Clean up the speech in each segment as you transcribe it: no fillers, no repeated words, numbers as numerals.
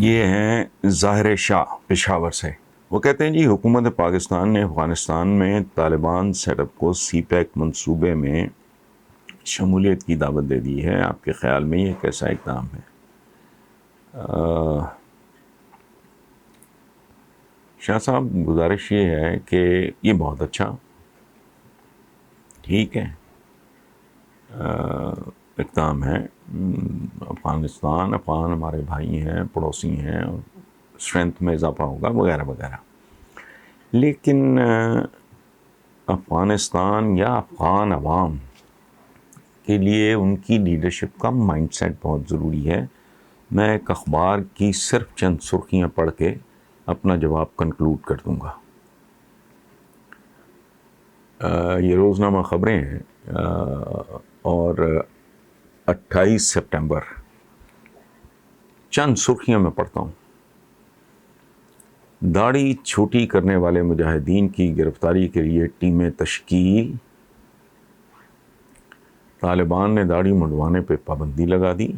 یہ ہیں ظاہر شاہ پشاور سے. وہ کہتے ہیں جی حکومت پاکستان نے افغانستان میں طالبان سیٹ اپ کو سی پیک منصوبے میں شمولیت کی دعوت دے دی ہے. آپ کے خیال میں یہ کیسا اقدام ہے؟ شاہ صاحب گزارش یہ ہے کہ یہ بہت اچھا ٹھیک ہے اقدام ہے. افغان ہمارے بھائی ہیں، پڑوسی ہیں، اسٹرینتھ میں اضافہ ہوگا وغیرہ وغیرہ. لیکن افغانستان یا افغان عوام کے لیے ان کی لیڈرشپ کا مائنڈ سیٹ بہت ضروری ہے. میں ایک اخبار کی صرف چند سرخیاں پڑھ کے اپنا جواب کنکلوڈ کر دوں گا. یہ روزنامہ خبریں ہیں اور 28 سپٹمبر چند سرخیاں میں پڑھتا ہوں. داڑھی چھوٹی کرنے والے مجاہدین کی گرفتاری کے لیے ٹیمیں تشکیل. طالبان نے داڑھی منڈوانے پہ پابندی لگا دی.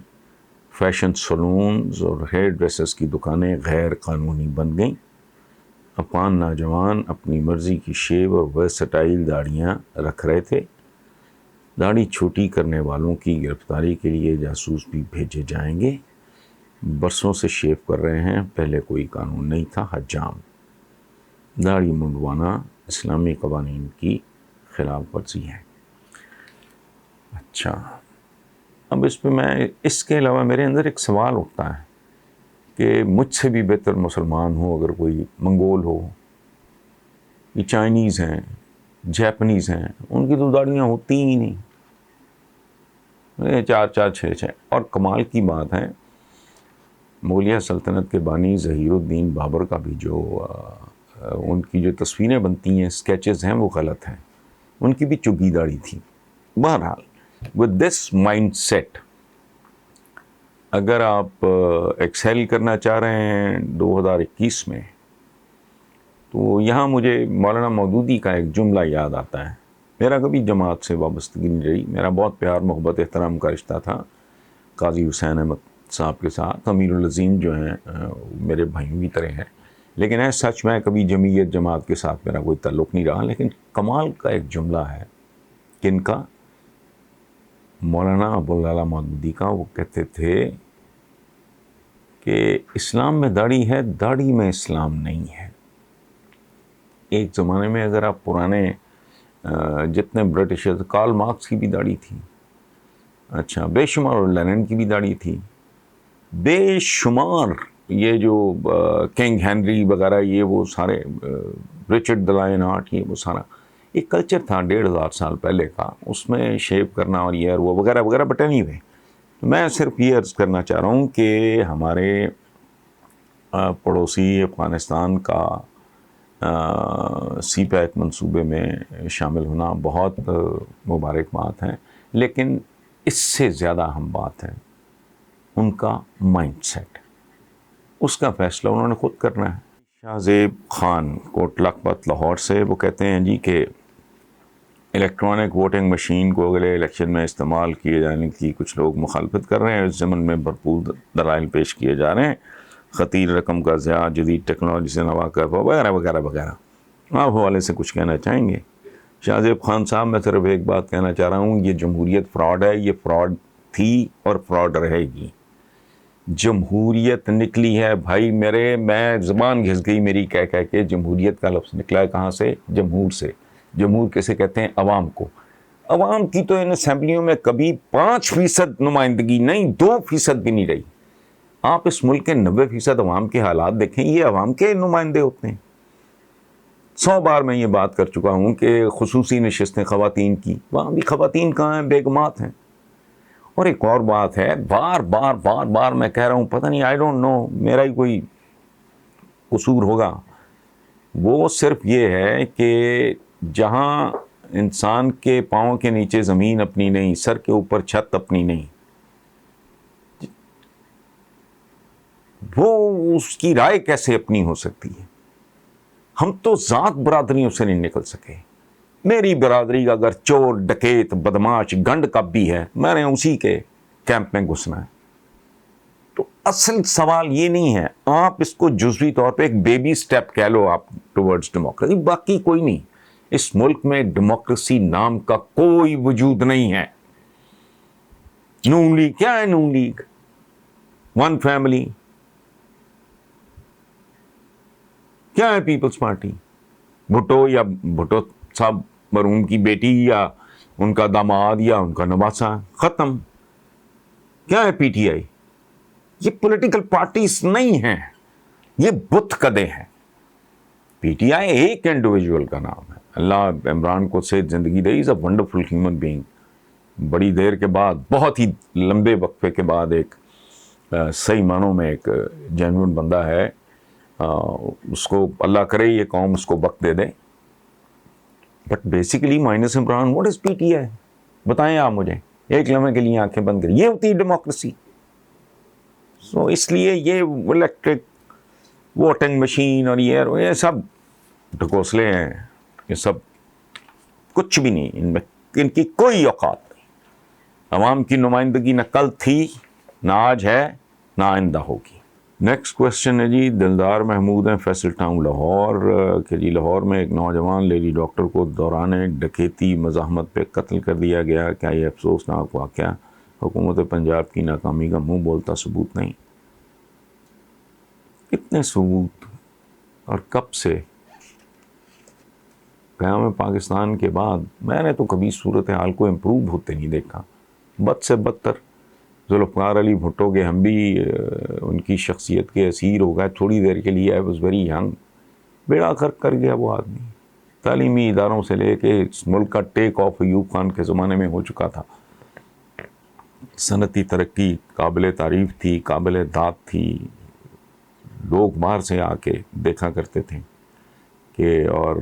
فیشن سلونز اور ہیئر ڈریسز کی دکانیں غیر قانونی بن گئیں. افغان نوجوان اپنی مرضی کی شیو اور ورسٹائل داڑھیاں رکھ رہے تھے. داڑھی چھوٹی کرنے والوں کی گرفتاری کے لیے جاسوس بھی بھیجے جائیں گے. برسوں سے شیو کر رہے ہیں، پہلے کوئی قانون نہیں تھا. حجام. داڑھی منڈوانا اسلامی قوانین کی خلاف ورزی ہے. اچھا، اب اس پہ اس کے علاوہ میرے اندر ایک سوال اٹھتا ہے کہ مجھ سے بھی بہتر مسلمان ہو، اگر کوئی منگول ہو، یہ چائنیز ہیں، جیپنیز ہیں، ان کی تو داڑھیاں ہوتی ہی نہیں، 4 6. اور کمال کی بات ہے مغلیہ سلطنت کے بانی ظہیر الدین بابر کا بھی جو ان کی جو تصویریں بنتی ہیں، اسکیچز ہیں، وہ غلط ہیں. ان کی بھی چگی داڑھی تھی. بہرحال with this مائنڈ سیٹ اگر آپ ایکسیل کرنا چاہ رہے ہیں 2021 میں، تو یہاں مجھے مولانا مودودی کا ایک جملہ یاد آتا ہے. میرا کبھی جماعت سے وابستگی نہیں رہی، میرا بہت پیار محبت احترام کا رشتہ تھا قاضی حسین احمد صاحب کے ساتھ. امیر العظیم جو ہیں میرے بھائیوں کی طرح ہیں، لیکن ہے سچ میں کبھی جمعیت جماعت کے ساتھ میرا کوئی تعلق نہیں رہا. لیکن کمال کا ایک جملہ ہے کن کا؟ مولانا ابوالعلا مودودی کا. وہ کہتے تھے کہ اسلام میں داڑھی ہے، داڑھی میں اسلام نہیں ہے. ایک زمانے میں اگر آپ پرانے جتنے برٹشرز، کارل مارکس کی بھی داڑھی تھی، اچھا بے شمار، اور لینن کی بھی داڑھی تھی، بے شمار. یہ جو کنگ ہینری وغیرہ، یہ وہ سارے رچرڈ دی لائن ہارٹ، یہ وہ سارا ایک کلچر تھا 1500 سال پہلے کا، اس میں شیو کرنا اور یہ وہ وغیرہ وغیرہ. بٹ اینی وے، میں صرف یہ عرض کرنا چاہ رہا ہوں کہ ہمارے پڑوسی افغانستان کا سی پیک منصوبے میں شامل ہونا بہت مبارک بات ہے. لیکن اس سے زیادہ اہم بات ہے ان کا مائنڈ سیٹ. اس کا فیصلہ انہوں نے خود کرنا ہے. شاہ زیب خان کوٹ لکھپت لاہور سے، وہ کہتے ہیں جی کہ الیکٹرانک ووٹنگ مشین کو اگلے الیکشن میں استعمال کیے جانے کی کچھ لوگ مخالفت کر رہے ہیں. اس ضمن میں بھرپور دلائل پیش کیے جا رہے ہیں. خطیر رقم کا ضیاع، جدید ٹیکنالوجی سے نواقف وغیرہ وغیرہ وغیرہ. آپ حوالے سے کچھ کہنا چاہیں گے؟ شاہ زیب خان صاحب، میں صرف ایک بات کہنا چاہ رہا ہوں، یہ جمہوریت فراڈ ہے. یہ فراڈ تھی اور فراڈ رہے گی. جمہوریت نکلی ہے بھائی میرے، میں زبان گھس گئی میری کہہ کہہ کے. جمہوریت کا لفظ نکلا ہے کہاں سے؟ جمہور سے. جمہور کیسے کہتے ہیں؟ عوام کو. عوام کی تو ان اسمبلیوں میں کبھی 5% نمائندگی نہیں، 2% بھی نہیں رہی. آپ اس ملک کے 90% عوام کے حالات دیکھیں، یہ عوام کے نمائندے ہوتے ہیں. 100 بار میں یہ بات کر چکا ہوں کہ خصوصی نشستیں خواتین کی، وہاں بھی خواتین کہاں ہیں؟ بیگمات ہیں. اور ایک اور بات ہے، بار بار بار بار میں کہہ رہا ہوں، پتہ نہیں آئی ڈونٹ نو میرا ہی کوئی قصور ہوگا، وہ صرف یہ ہے کہ جہاں انسان کے پاؤں کے نیچے زمین اپنی نہیں، سر کے اوپر چھت اپنی نہیں، وہ اس کی رائے کیسے اپنی ہو سکتی ہے؟ ہم تو ذات برادریوں سے نہیں نکل سکے. میری برادری کا اگر چور، ڈکیت، بدماش، گنڈ کب بھی ہے، میں نے اسی کے کیمپ میں گھسنا ہے. تو اصل سوال یہ نہیں ہے. آپ اس کو جزوی طور پہ ایک بیبی سٹیپ کہہ لو آپ ٹورڈز ڈیموکریسی، باقی کوئی نہیں. اس ملک میں ڈیموکریسی نام کا کوئی وجود نہیں ہے. نون لیگ کیا ہے؟ نون لیگ ون فیملی کیا ہے؟ پیپلز پارٹی بھٹو یا بھٹو صاحب مرحوم کی بیٹی یا ان کا داماد یا ان کا نواسا، ختم. کیا ہے پی ٹی آئی؟ یہ پولیٹیکل پارٹیز نہیں ہیں، یہ بت کدے ہیں. پی ٹی آئی ایک انڈیویجول کا نام ہے. اللہ عمران کو صحت زندگی دے، از اے ونڈرفل ہیومن بینگ. بڑی دیر کے بعد، بہت ہی لمبے وقفے کے بعد ایک صحیح معنوں میں ایک جینوئن بندہ ہے. اس کو اللہ کرے یہ قوم اس کو وقت دے دے. But basically minus Imran what is PTI ٹی آئی؟ بتائیں آپ مجھے. ایک لمحے کے لیے آنکھیں بند کریں، یہ ہوتی ہے ڈیموکریسی. سو اس لیے یہ الیکٹرک ووٹنگ مشین اور یہ سب ڈھکوسلے ہیں. یہ سب کچھ بھی نہیں، ان کی کوئی اوقات نہیں. عوام کی نمائندگی نہ کل تھی، نہ آج ہے، نہ آئندہ ہوگی. نیکسٹ کوشچن ہے جی دلدار محمود ہیں فیصل ٹاؤن لاہور کہ جی لاہور میں ایک نوجوان لیڈی ڈاکٹر کو دوران ڈکیتی مزاحمت پہ قتل کر دیا گیا. کیا یہ افسوسناک واقعہ حکومت پنجاب کی ناکامی کا منہ بولتا ثبوت نہیں؟ کتنے ثبوت اور کب سے؟ قیام پاکستان کے بعد میں نے تو کبھی صورتحال کو امپروو ہوتے نہیں دیکھا. بد سے بدتر. ذوالفقار علی بھٹو کے ہم بھی ان کی شخصیت کے اسیر ہو گئے تھوڑی دیر کے لیے. I was very young. بیڑا غرق کر گیا وہ آدمی. تعلیمی اداروں سے لے کے اس ملک کا ٹیک آف ایوب خان کے زمانے میں ہو چکا تھا. صنعتی ترقی قابل تعریف تھی، قابل داد تھی. لوگ باہر سے آ کے دیکھا کرتے تھے کہ اور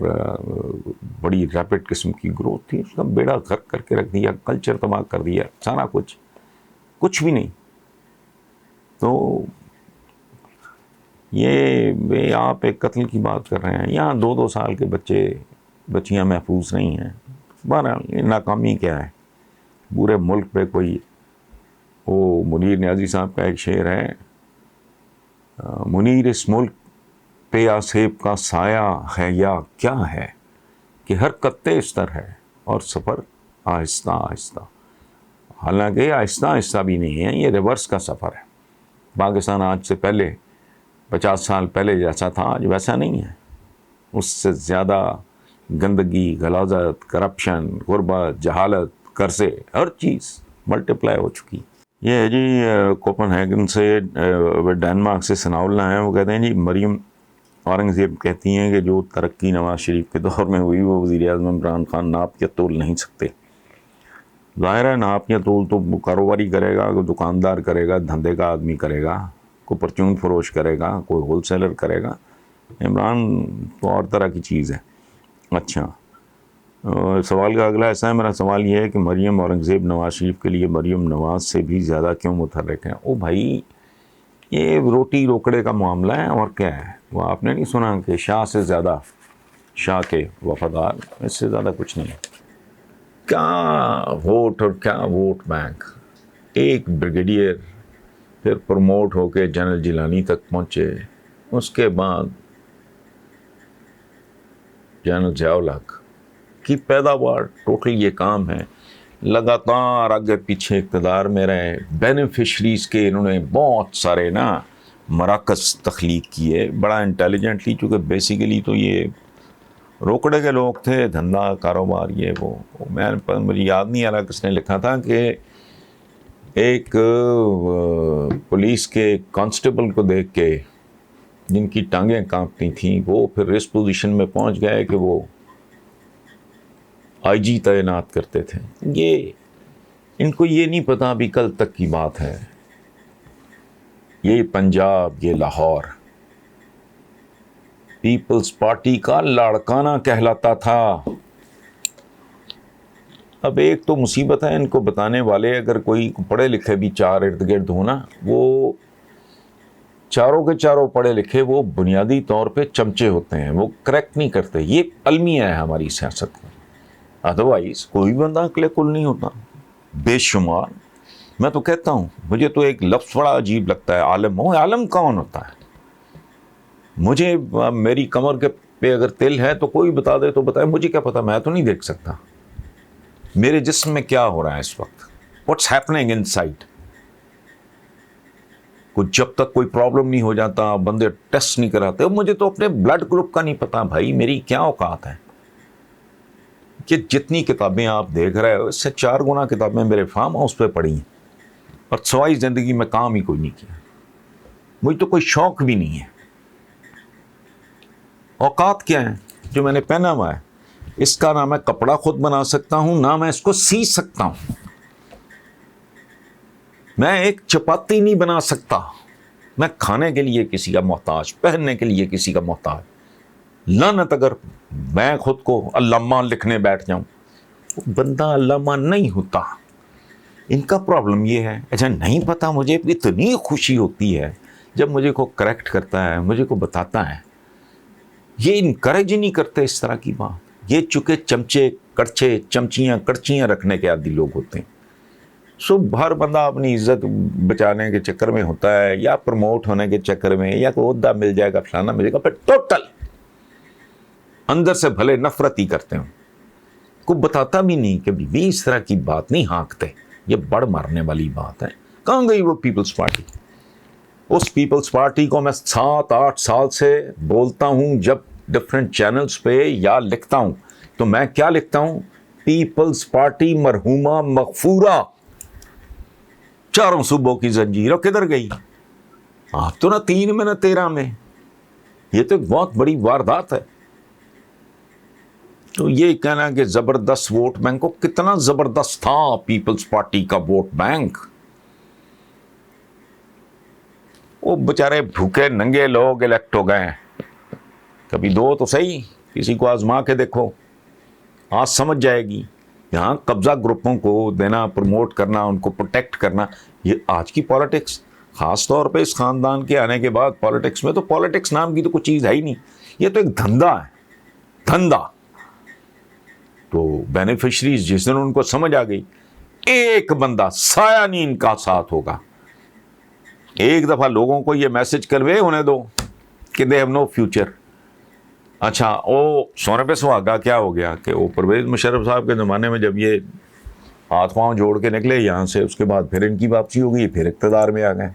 بڑی ریپڈ قسم کی گروتھ تھی. اس کا بیڑا غرق کر کے رکھ دیا، کلچر تباہ کر دیا، سارا کچھ بھی نہیں. تو یہ آپ ایک قتل کی بات کر رہے ہیں. یہاں 2 سال کے بچیاں محفوظ نہیں ہیں. بہرحال یہ ناکامی کیا ہے پورے ملک پہ؟ کوئی وہ منیر نیازی صاحب کا ایک شعر ہے، منیر اس ملک پہ آسیب کا سایہ ہے یا کیا ہے کہ ہر قطع استر ہے اور سفر آہستہ آہستہ. حالانکہ آہستہ آہستہ بھی نہیں ہے، یہ ریورس کا سفر ہے. پاکستان آج سے پہلے 50 سال پہلے جیسا تھا آج ویسا نہیں ہے. اس سے زیادہ گندگی، غلاظت، کرپشن، غربت، جہالت، قرضے، ہر چیز ملٹیپلائی ہو چکی. یہ ہے جی کوپن ہیگن سے ڈینمارک سے ثناء اللہ ہیں. وہ کہتے ہیں جی مریم اورنگزیب کہتی ہیں کہ جو ترقی نواز شریف کے دور میں ہوئی وہ وزیر اعظم عمران خان ناپ یا تول نہیں سکتے. ظاہر ہے ناپ یا تول تو کاروباری کرے گا، کوئی دکاندار کرے گا، دھندے کا آدمی کرے گا، کوئی پرچون فروش کرے گا، کوئی ہول سیلر کرے گا. عمران تو اور طرح کی چیز ہے. اچھا سوال کا اگلا ایسا ہے. میرا سوال یہ ہے کہ مریم اورنگزیب نواز شریف کے لیے مریم نواز سے بھی زیادہ کیوں متحرک ہیں؟ او بھائی یہ روٹی روکڑے کا معاملہ ہے اور کیا ہے. وہ آپ نے نہیں سنا کہ شاہ سے زیادہ شاہ کے وفادار، اس سے زیادہ کچھ نہیں. کیا ووٹ اور کیا ووٹ بینک. ایک بریگیڈیئر پھر پروموٹ ہو کے جنرل جیلانی تک پہنچے، اس کے بعد جنرل ضیاء الحق کی پیداوار. ٹوٹل یہ کام ہے لگاتار آگے پیچھے اقتدار میں رہے. بینیفیشریز کے انہوں نے بہت سارے مراکز تخلیق کیے بڑا انٹیلیجنٹلی، چونکہ بیسیکلی تو یہ روکڑے کے لوگ تھے، دھندا کاروبار یہ وہ. مجھے یاد نہیں آ رہا کس نے لکھا تھا کہ ایک پولیس کے کانسٹیبل کو دیکھ کے جن کی ٹانگیں کانپتی تھیں وہ پھر اس پوزیشن میں پہنچ گئے کہ وہ آئی جی تعینات کرتے تھے. یہ ان کو یہ نہیں پتا ابھی کل تک کی بات ہے. یہ پنجاب، یہ لاہور پیپلز پارٹی کا لاڑکانہ کہلاتا تھا. اب ایک تو مصیبت ہے ان کو بتانے والے، اگر کوئی پڑھے لکھے بھی چار ارد گرد ہونا، وہ چاروں کے چاروں پڑھے لکھے وہ بنیادی طور پہ چمچے ہوتے ہیں، وہ کریکٹ نہیں کرتے. یہ المیہ ہے ہماری سیاست میں. ادروائز کوئی بندہ عقل کل نہیں ہوتا. بے شمار میں تو کہتا ہوں مجھے تو ایک لفظ بڑا عجیب لگتا ہے، عالم ہو. عالم کون ہوتا ہے؟ مجھے میری کمر کے پہ اگر تل ہے تو کوئی بتا دے تو بتائے، مجھے کیا پتا، میں تو نہیں دیکھ سکتا میرے جسم میں کیا ہو رہا ہے اس وقت، واٹس ہیپننگ ان سائڈ. جب تک کوئی پرابلم نہیں ہو جاتا بندے ٹیسٹ نہیں کراتے. مجھے تو اپنے بلڈ گروپ کا نہیں پتا بھائی، میری کیا اوقات ہے. کہ جتنی کتابیں آپ دیکھ رہے ہو اس سے 4 گنا کتابیں میرے فارم ہاؤس پہ پڑھی ہیں، اور سوائی زندگی میں کام ہی کوئی نہیں کیا. مجھے تو کوئی شوق بھی نہیں ہے. اوقات کیا ہیں؟ جو میں نے پہنا ہوا ہے اس کا نہ میں کپڑا خود بنا سکتا ہوں، نہ میں اس کو سی سکتا ہوں. میں ایک چپاتی نہیں بنا سکتا. میں کھانے کے لیے کسی کا محتاج، پہننے کے لیے کسی کا محتاج. لعنت اگر میں خود کو علامہ لکھنے بیٹھ جاؤں. بندہ علامہ نہیں ہوتا. ان کا پرابلم یہ ہے. اچھا نہیں پتا، مجھے اتنی خوشی ہوتی ہے جب مجھے کو کریکٹ کرتا ہے، مجھے کو بتاتا ہے. یہ انکریج ہی نہیں کرتے اس طرح کی بات. یہ چونکہ چمچے کڑچے چمچیاں کڑچیاں رکھنے کے عادی لوگ ہوتے ہیں. ہر بندہ اپنی عزت بچانے کے چکر میں ہوتا ہے، یا پروموٹ ہونے کے چکر میں، یا کوئی عہدہ مل جائے گا فلانا ملے گا، پھر ٹوٹل اندر سے بھلے نفرت ہی کرتے ہوں. کو بتاتا بھی نہیں کہ بھی اس طرح کی بات نہیں ہانکتے، یہ بڑھ مارنے والی بات ہے. کہاں گئی وہ پیپلز پارٹی؟ اس پیپلز پارٹی کو میں 7-8 سال سے بولتا ہوں. جب ڈفرینٹ چینلز پہ یا لکھتا ہوں تو میں کیا لکھتا ہوں؟ پیپلز پارٹی مرحومہ مغفورہ، 4 صوبوں کی زنجیر. کدھر گئی؟ آپ تو نہ 3 میں نہ 13 میں. یہ تو ایک بہت بڑی واردات ہے. تو یہ کہنا کہ زبردست ووٹ بینک، کو کتنا زبردست تھا پیپلز پارٹی کا ووٹ بینک. وہ بچارے بھوکے ننگے لوگ الیکٹ ہو گئے. کبھی دو تو صحیح، کسی کو آزما کے دیکھو، آج سمجھ جائے گی. یہاں قبضہ گروپوں کو دینا، پروموٹ کرنا، ان کو پروٹیکٹ کرنا، یہ آج کی پالیٹکس. خاص طور پہ اس خاندان کے آنے کے بعد پالیٹکس میں تو پالیٹکس نام کی تو کوئی چیز ہے ہی نہیں. یہ تو ایک دھندا ہے، دھندا. تو بینیفیشریز جس دن ان کو سمجھ آ گئی، ایک بندہ سایہ نہیں ان کا ساتھ ہوگا. ایک دفعہ لوگوں کو یہ میسج کنوے ہونے دو کہ دے ہیو نو فیوچر. اچھا وہ سونے پہ سہاگا کیا ہو گیا کہ وہ پرویز مشرف صاحب کے زمانے میں جب یہ ہاتھ پاؤں جوڑ کے نکلے یہاں سے، اس کے بعد پھر ان کی واپسی ہو گئی، پھر اقتدار میں آ گئے.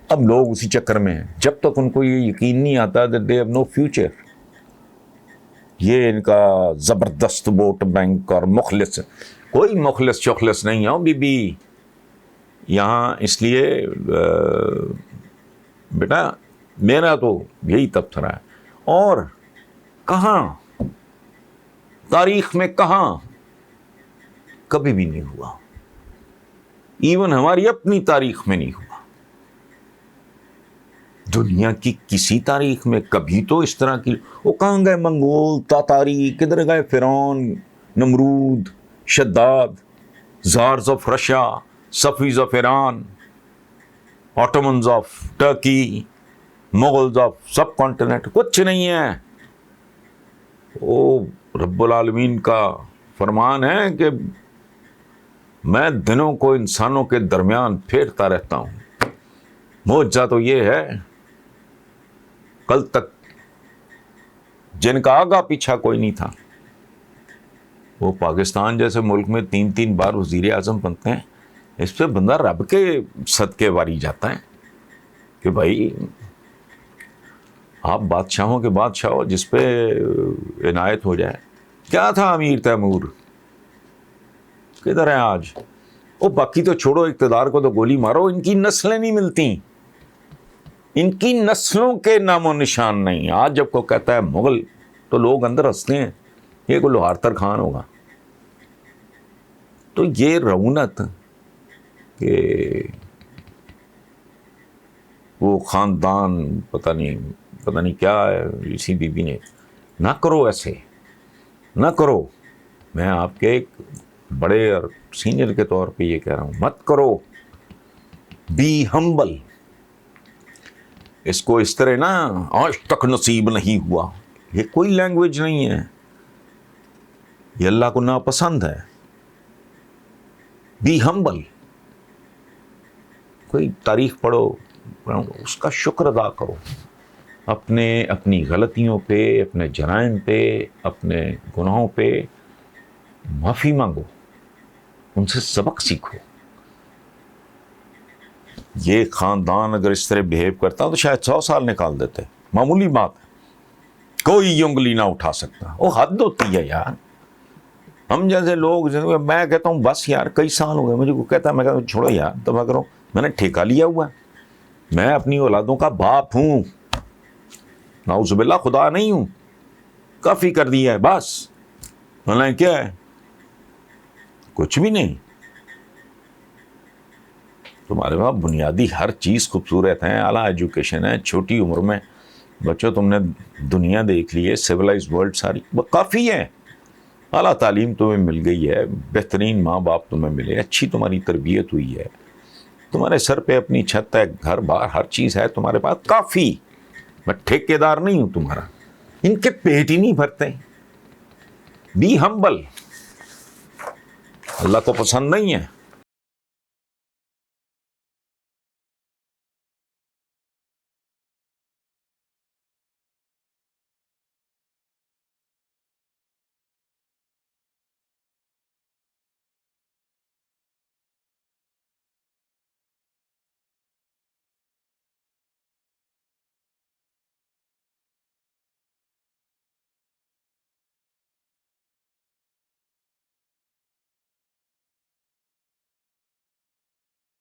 اب لوگ اسی چکر میں ہیں. جب تک ان کو یہ یقین نہیں آتا کہ دے ہیو نو فیوچر. یہ ان کا زبردست ووٹ بینک اور مخلص، کوئی مخلص چخلص نہیں ہے بی بی یہاں. اس لیے بیٹا میرا تو یہی تبصرہ ہے. اور کہاں تاریخ میں کہاں کبھی بھی نہیں ہوا، ایون ہماری اپنی تاریخ میں نہیں ہوا، دنیا کی کسی تاریخ میں کبھی تو اس طرح کی. وہ کہاں گئے منگول، تاتاری، کدھر گئے فرعون، نمرود، شداد، tsars of Russia, Safavids of Iran, Ottomans of Turkey, Mughals of subcontinent. کچھ نہیں ہے. وہ رب العالمین کا فرمان ہے کہ میں دنوں کو انسانوں کے درمیان پھیرتا رہتا ہوں. معجزہ تو یہ ہے کل تک جن کا آگا پیچھا کوئی نہیں تھا، وہ پاکستان جیسے ملک میں 3 بار وزیر اعظم بنتے ہیں. اس پہ بندہ رب کے صدقے واری جاتا ہے کہ بھائی آپ بادشاہوں کے بادشاہ ہو، جس پہ عنایت ہو جائے. کیا تھا امیر تیمور، کدھر ہیں آج؟ وہ باقی تو چھوڑو، اقتدار کو تو گولی مارو، ان کی نسلیں نہیں ملتی، ان کی نسلوں کے نام و نشان نہیں. آج جب کو کہتا ہے مغل تو لوگ اندر ہنستے ہیں، یہ کوئی لوہار تر خان ہوگا. تو یہ رونت کہ وہ خاندان پتہ نہیں کیا ہے، اسی بی بی نے. نہ کرو ایسے، نہ کرو. میں آپ کے ایک بڑے اور سینئر کے طور پہ یہ کہہ رہا ہوں، مت کرو. Be humble. اس کو اس طرح نا آج تک نصیب نہیں ہوا، یہ کوئی لینگویج نہیں ہے، یہ اللہ کو ناپسند ہے. Be humble. کوئی تاریخ پڑھو، اس کا شکر ادا کرو، اپنی غلطیوں پہ، اپنے جرائم پہ، اپنے گناہوں پہ معافی مانگو، ان سے سبق سیکھو. یہ خاندان اگر اس طرح بہیو کرتا تو شاید 100 سال نکال دیتے. معمولی بات ہے، کوئی انگلی نہ اٹھا سکتا. وہ حد ہوتی ہے یار. ہم جیسے لوگ، میں کہتا ہوں بس یار کئی سال ہو گئے، مجھے کو کہتا ہے، میں کہتا ہوں چھوڑو یار تباہ کرو، میں نے ٹھیکہ لیا ہوا ہے، میں اپنی اولادوں کا باپ ہوں، نعوذ باللہ خدا نہیں ہوں، کافی کر دیا ہے بس. حالانکہ کیا ہے؟ کچھ بھی نہیں. تمہارے پاس بنیادی ہر چیز خوبصورت ہے، اعلیٰ ایجوکیشن ہے، چھوٹی عمر میں بچوں تم نے دنیا دیکھ لی ہے، سویلائز ورلڈ ساری، وہ کافی ہے. اعلیٰ تعلیم تمہیں مل گئی ہے، بہترین ماں باپ تمہیں ملے، اچھی تمہاری تربیت ہوئی ہے، تمہارے سر پہ اپنی چھت ہے، گھر بار ہر چیز ہے تمہارے پاس، کافی. میں ٹھیکیدار نہیں ہوں تمہارا. ان کے پیٹ ہی نہیں بھرتے. Be humble. اللہ کو پسند نہیں ہے.